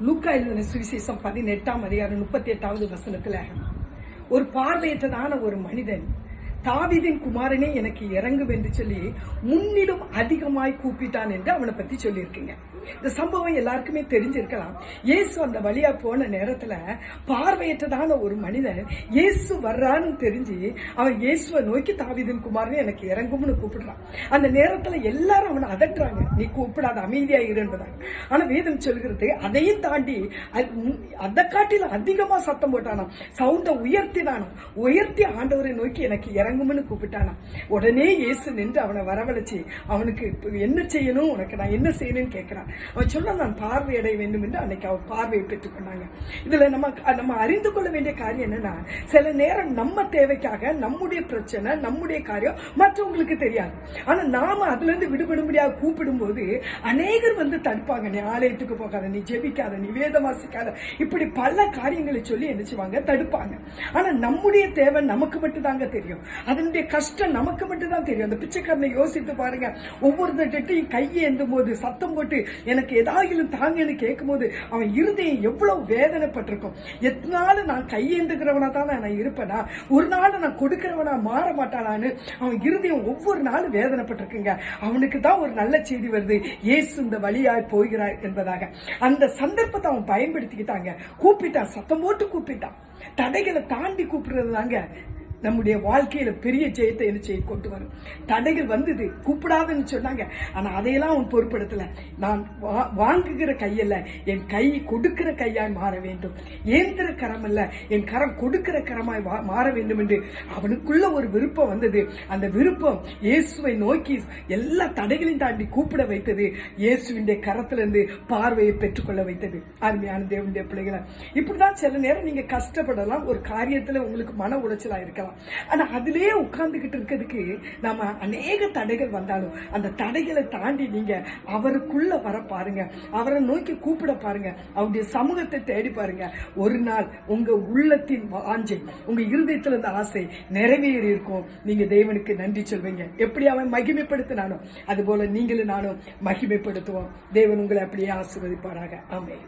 லூக்கா எழுதின சுவிசேஷம் 18ஆம் அதிகாரம் 38வது வசனத்துல ஒரு பார்வையற்றதான ஒரு மனிதன் தாவீதின் குமாரனே எனக்கு இறங்கும் என்று சொல்லி முன்னிலும் அதிகமாய் கூப்பிட்டான் என்று அவனை பத்தி சொல்லியிருக்கீங்க. இந்த சம்பவம் எல்லாருக்குமே தெரிஞ்சிருக்கலாம். இயேசு அந்த வழியா போன நேரத்துல பார்வையற்றதான ஒரு மனிதன் இயேசு வர்றான்னு தெரிஞ்சு அவன் இயேசுவை நோக்கி தாவீதின் குமாரனே எனக்கு இறங்கும்னு கூப்பிடுறான். அந்த நேரத்துல எல்லாரும் அவனை அதட்டுறாங்க, நீ கூப்பிடாத, அமைதியா இருந்ததாங்க. ஆனா வேதம் சொல்கிறது அதையும் தாண்டி அதை காட்டில அதிகமா சத்தம் போட்டானாம், சவுண்ட உயர்த்தி ஆண்டவரை நோக்கி எனக்கு இறங்கும்னு கூப்பிட்டானா. உடனே இயேசு நின்று அவனை வரவழைச்சு அவனுக்கு என்ன செய்யணும், உனக்கு நான் என்ன செய்யணும்னு கேட்கிறான். அவன் சொல்ல, நான் பார்வையடைய வேண்டும் என்று அன்னைக்கு அவன் பார்வையை பெற்றுக் கொண்டாங்க. இதுல நம்ம அறிந்து கொள்ள வேண்டிய காரியம் என்னன்னா, சில நேரம் நம்ம தேவைக்காக நம்முடைய பிரச்சனை, நம்முடைய காரியம் மற்றவங்களுக்கு தெரியாது. ஆனா நாம அதுல இருந்து விடுபடும்படியாக கூப்பிடும் போது அநேகர் வந்து தடுப்பாங்க. நீ ஆலயத்துக்கு போகாத, நீ ஜெபிக்காத, நீ வேதம் வாசிக்காத, இப்படி பல காரியங்களை சொல்லி என்ன செய்வாங்க, தடுப்பாங்க. ஆனா நம்முடைய தேவை நமக்கு மட்டும் தாங்க தெரியும், அதனுடைய கஷ்டம் நமக்கு மட்டும் தான் தெரியும். அந்த பிச்சைக்காரனை யோசித்து பாருங்க. ஒவ்வொருத்தையும் கையை ஏந்தும் போது சத்தம் போட்டு எனக்கு ஏதாவது தாங்கன்னு கேட்கும் போது அவன் இருதயம் எவ்வளவு வேதனைப்பட்டிருக்கும். எத்தனால நான் கையேந்துகிறவனா தான் நான் இருப்பேனா, ஒரு நாள் நான் கொடுக்கிறவனா மாற மாட்டானான்னு அவன் இருதயம் ஒவ்வொரு நாளும் வேதனைப்பட்டிருக்குங்க. அவனுக்கு தான் ஒரு நல்ல செய்தி வருது, இயேசு இந்த வழியாய் போகிறார் என்பதாக. அந்த சந்தர்ப்பத்தை அவன் பயன்படுத்திக்கிட்டாங்க. கூப்பிட்டான், சத்தம் போட்டு கூப்பிட்டான். தடைகளை தாண்டி கூப்பிடுறது தாங்க நம்முடைய வாழ்க்கையில பெரிய ஜெயத்தை என்ன செய்ய கொண்டு வரும். தடைகள் வந்தது, கூப்பிடாதுன்னு சொன்னாங்க. ஆனா அதையெல்லாம் அவன் பொருட்படுத்தல. நான் வாங்குகிற கையல்ல, என் கை கொடுக்கிற கையாய் மாற வேண்டும். ஏந்திர கரம் அல்ல, என் கரம் கொடுக்கிற கரமாய் மாற வேண்டும் என்று அவனுக்குள்ள ஒரு விருப்பம் வந்தது. அந்த விருப்பம் இயேசுவை நோக்கி எல்லா தடைகளையும் தாண்டி கூப்பிட வைத்தது. இயேசுவின் கரத்திலிருந்து பார்வையை பெற்றுக்கொள்ள வைத்தது. அருமையான தேவனுடைய பிள்ளைகளை, இப்படிதான் சில நேரம் நீங்க கஷ்டப்படலாம், ஒரு காரியத்துல உங்களுக்கு மன உளைச்சலா இருக்கலாம். ஆனா அதிலே உட்கார்ந்துகிட்டு இருக்கிறதுக்கு நாம அநேக தடைகள் வந்தாலும் அந்த தடைகளை தாண்டி நீங்க அவருக்குள்ள வர பாருங்க, அவரை நோக்கி கூப்பிட பாருங்க, அவருடைய சமூகத்தை தேடி பாருங்க. ஒரு நாள் உங்க உள்ளத்தின் வாஞ்சை, உங்க இருதயத்துல இருந்த ஆசை நிறைவேறி இருக்கும். நீங்க தேவனுக்கு நன்றி சொல்வீங்க. எப்படி அவன் மகிமைப்படுத்தினானோ அது போல நீங்களும் நானும் மகிமைப்படுத்துவோம். தேவன் உங்களை அப்படியே ஆசீர்வதிப்பாராக. ஆமென்.